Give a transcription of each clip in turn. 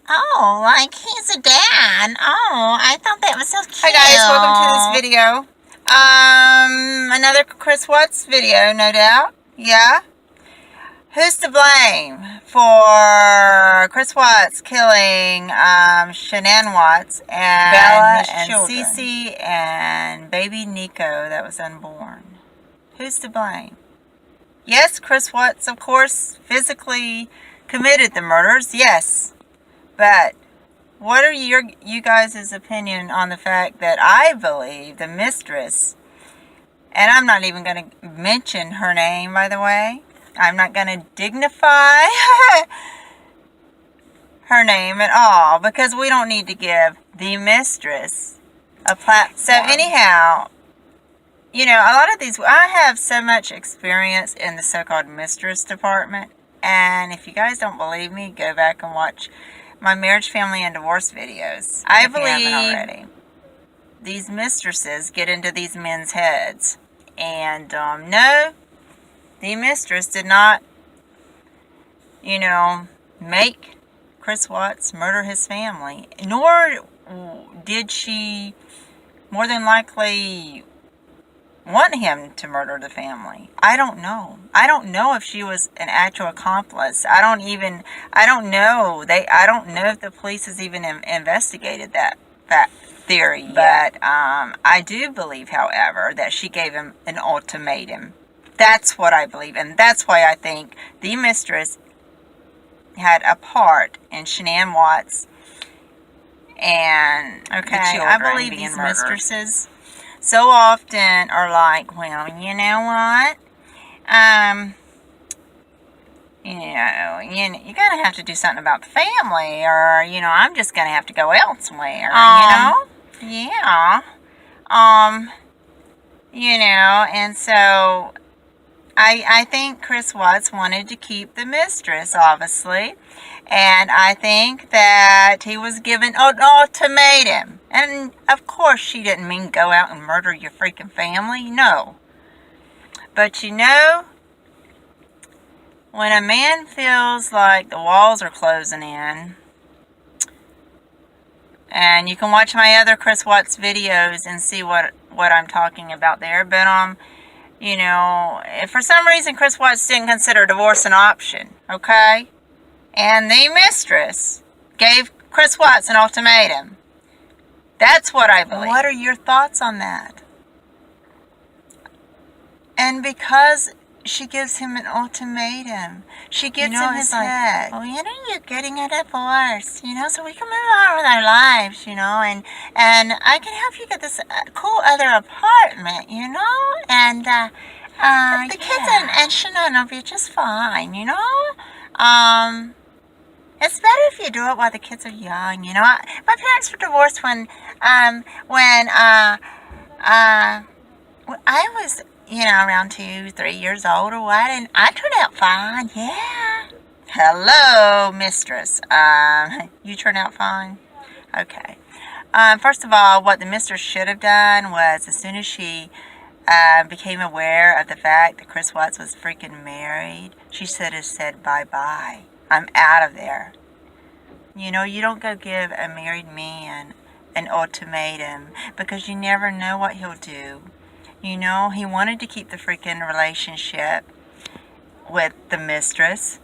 Oh, like he's a dad. Oh, I thought that was so cute. Hi guys, welcome to this video. Another Chris Watts video, no doubt. Yeah. Who's to blame for Chris Watts killing Shannan Watts and Bella his and children? Cece and baby Nico that was unborn. Who's to blame? Yes, Chris Watts, of course, physically committed the murders. Yes. But what are you guys' opinion on the fact that I believe the mistress, and I'm not even going to mention her name, by the way. I'm not going to dignify her name at all because we don't need to give the mistress a platform. So anyhow, you know, a lot of these, I have so much experience in the so-called mistress department. And if you guys don't believe me, go back and watch my marriage, family, and divorce videos. I believe these mistresses get into these men's heads. And no, the mistress did not, you know, make Chris Watts murder his family. Nor did she more than likely want him to murder the family. I don't know. I don't know if she was an actual accomplice. I don't know. I don't know if the police has even investigated that theory yet. I do believe, however, that she gave him an ultimatum. That's what I believe, and that's why I think the mistress had a part in Shannan Watts and the children. I believe these mistresses so often are like, well, you know what? You're going to have to do something about the family, or, you know, I'm just going to have to go elsewhere, you know? Yeah. You know, and so I think Chris Watts wanted to keep the mistress, obviously. And I think that he was given an ultimatum. And, of course, she didn't mean go out and murder your freaking family. No. But, you know, when a man feels like the walls are closing in, and you can watch my other Chris Watts videos and see what I'm talking about there. But, you know, if for some reason Chris Watts didn't consider divorce an option, okay? And the mistress gave Chris Watts an ultimatum. That's what I believe. What are your thoughts on that? And because she gives him an ultimatum, she gets in his head. Well, you know, you're getting a divorce, you know, so we can move on with our lives, you know, and I can help you get this cool other apartment, you know, and the kids and Shannon will be just fine, you know. It's better if you do it while the kids are young, you know. My parents were divorced when I was, you know, around 2-3 years old or what, and I turned out fine, yeah. Hello, mistress. You turned out fine? Okay. First of all, what the mistress should have done was, as soon as she became aware of the fact that Chris Watts was freaking married, she should have said, bye-bye. I'm out of there. You know, you don't go give a married man an ultimatum because you never know what he'll do. You know, he wanted to keep the freaking relationship with the mistress.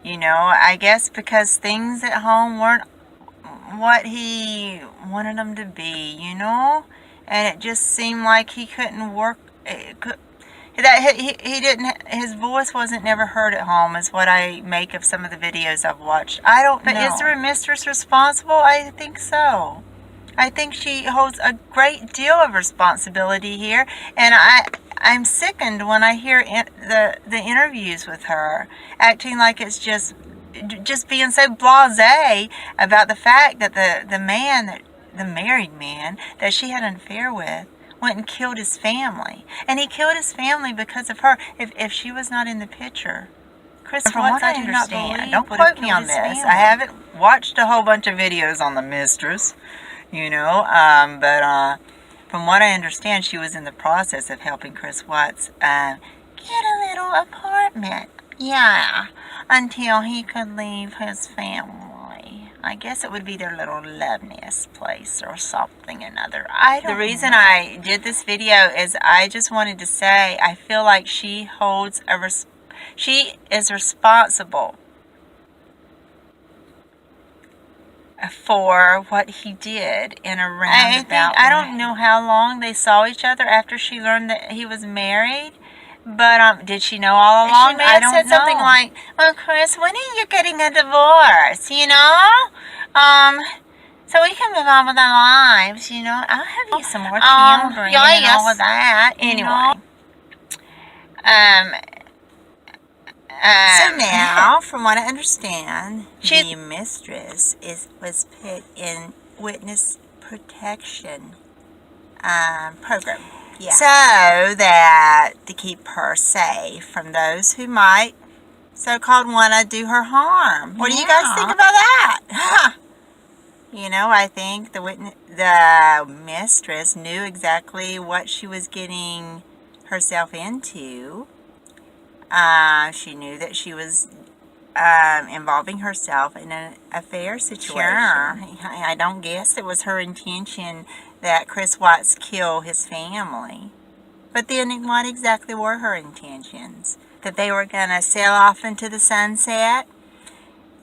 You know, I guess because things at home weren't what he wanted them to be, you know? And it just seemed like he couldn't work. He didn't, his voice wasn't never heard at home, is what I make of some of the videos I've watched. I don't know. But is there a mistress responsible? I think so. I think she holds a great deal of responsibility here, and I'm sickened when I hear the interviews with her, acting like it's just being so blasé about the fact that the married man that she had an affair with went and killed his family. And he killed his family because of her. If she was not in the picture, Chris Watts, I understand. Don't quote me on this. I haven't watched a whole bunch of videos on the mistress, you know. But from what I understand, she was in the process of helping Chris Watts get a little apartment. Yeah, until he could leave his family. I guess it would be their little love nest place or something or another. The reason I did this video is I just wanted to say I feel like she is responsible for what he did in a roundabout way. I don't know how long they saw each other after she learned that he was married. But did she know all along? She may have said something like, "Well, Chris, when are you getting a divorce? You know, so we can move on with our lives. You know, I'll have you some more children and all of that." Anyway, so now, from what I understand, the mistress was put in witness protection program. Yeah. So that to keep her safe from those who might so-called want to do her harm. What do you guys think about that? You know, I think the mistress knew exactly what she was getting herself into. She knew that she was involving herself in an affair situation. Sure. I don't guess it was her intention that Chris Watts kill his family. But then what exactly were her intentions? That they were going to sail off into the sunset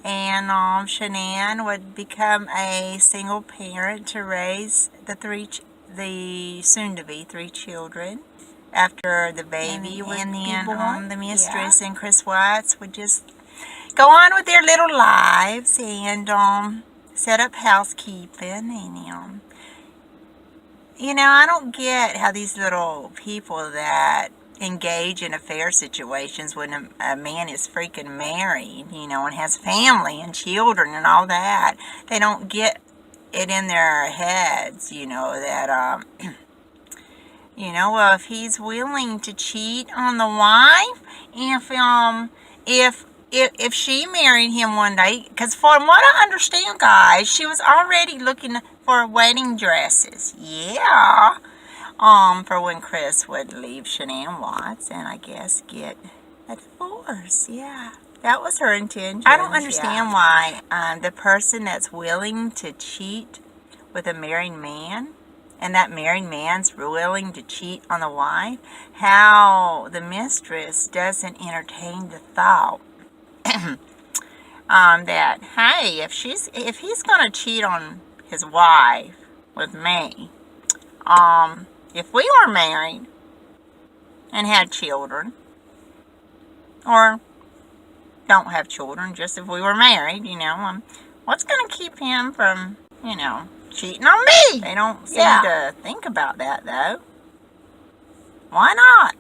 and Shannan would become a single parent to raise the soon-to-be 3 children after the baby would be born. The mistress and Chris Watts would just go on with their little lives and set up housekeeping and you know, I don't get how these little people that engage in affair situations when a man is freaking married, you know, and has family and children and all that, they don't get it in their heads, you know, that, you know, well, if he's willing to cheat on the wife, if she married him one day, because from what I understand, guys, she was already looking for wedding dresses. Yeah. For when Chris would leave Shannan Watts and I guess get a divorce. Yeah. That was her intention. I don't understand why the person that's willing to cheat with a married man and that married man's willing to cheat on the wife, how the mistress doesn't entertain the thought that, hey, if he's gonna cheat on his wife with me, if we were married and had children, or don't have children, just if we were married, you know, what's gonna keep him from, you know, cheating on me? They don't seem to think about that, though. Why not?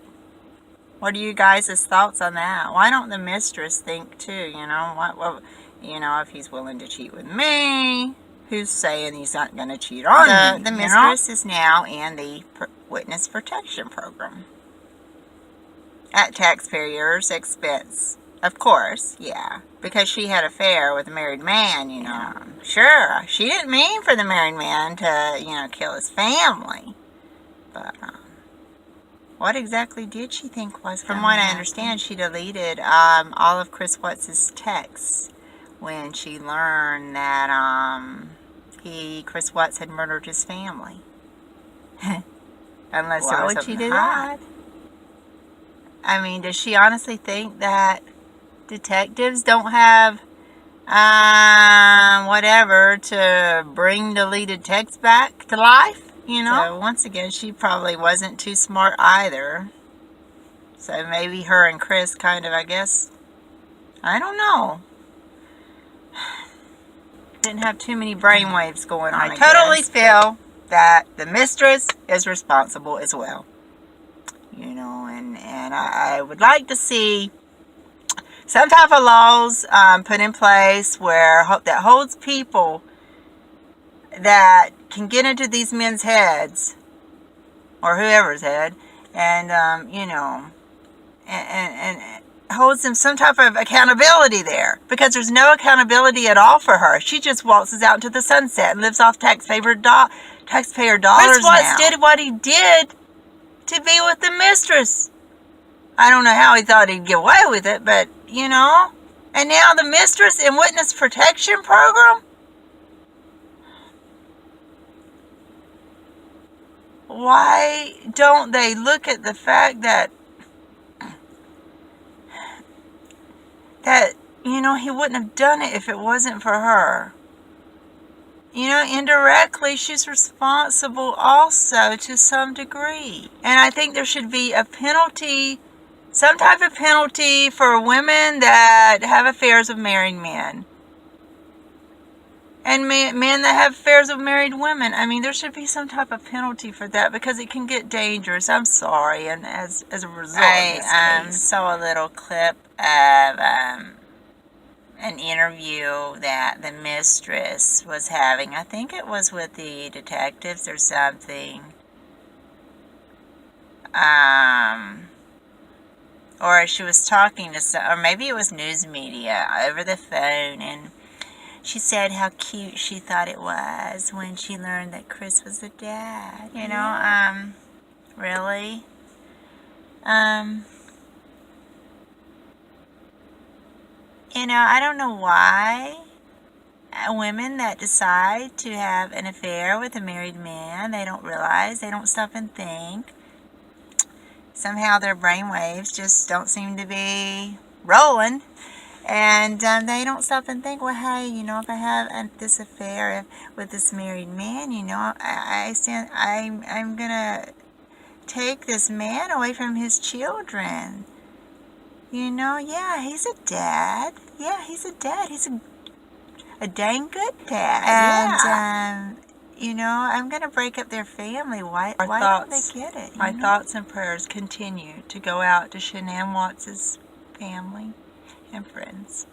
What are you guys' thoughts on that? Why don't the mistress think too, you know? What you know, if he's willing to cheat with me, who's saying he's not going to cheat on me? The mistress is now in the witness protection program. At taxpayers' expense. Of course, yeah. Because she had an affair with a married man, you know. Sure, she didn't mean for the married man to, you know, kill his family. But, what exactly did she think was going on? From what I understand, she deleted all of Chris Watts' texts when she learned that Chris Watts had murdered his family. Unless there was something to hide. I mean, does she honestly think that detectives don't have whatever to bring deleted texts back to life? You know? So, once again, she probably wasn't too smart either. So, maybe her and Chris kind of, I guess, I don't know. Didn't have too many brainwaves going on, I totally feel that the mistress is responsible as well. You know, and I would like to see some type of laws put in place where that holds people that can get into these men's heads, or whoever's head, and, you know, and holds them some type of accountability there. Because there's no accountability at all for her. She just waltzes out into the sunset and lives off taxpayer dollars Chris Watts did what he did to be with the mistress. I don't know how he thought he'd get away with it, but, you know. And now the mistress in witness protection program? why don't they look at the fact that you know, he wouldn't have done it if it wasn't for her. You know, indirectly, she's responsible also to some degree. And I think there should be a penalty, some type of penalty for women that have affairs with married men. And men that have affairs with married women. I mean, there should be some type of penalty for that because it can get dangerous. I'm sorry. And as a result of this case, saw a little clip of an interview that the mistress was having. I think it was with the detectives or something. Or she was talking to some, or maybe it was news media over the phone, and she said how cute she thought it was when she learned that Chris was the dad. You know, really? You know, I don't know why women that decide to have an affair with a married man, they don't realize, they don't stop and think. Somehow their brainwaves just don't seem to be rolling. And they don't stop and think, well, hey, you know, if I have this affair with this married man, you know, I'm going to take this man away from his children. You know, yeah, he's a dad. Yeah, he's a dad. He's a dang good dad. And, you know, I'm going to break up their family. Why don't they get it? My thoughts and prayers continue to go out to Shannan Watts' family and friends.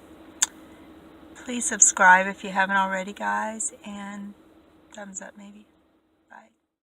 Please subscribe if you haven't already, guys, and thumbs up maybe. Bye.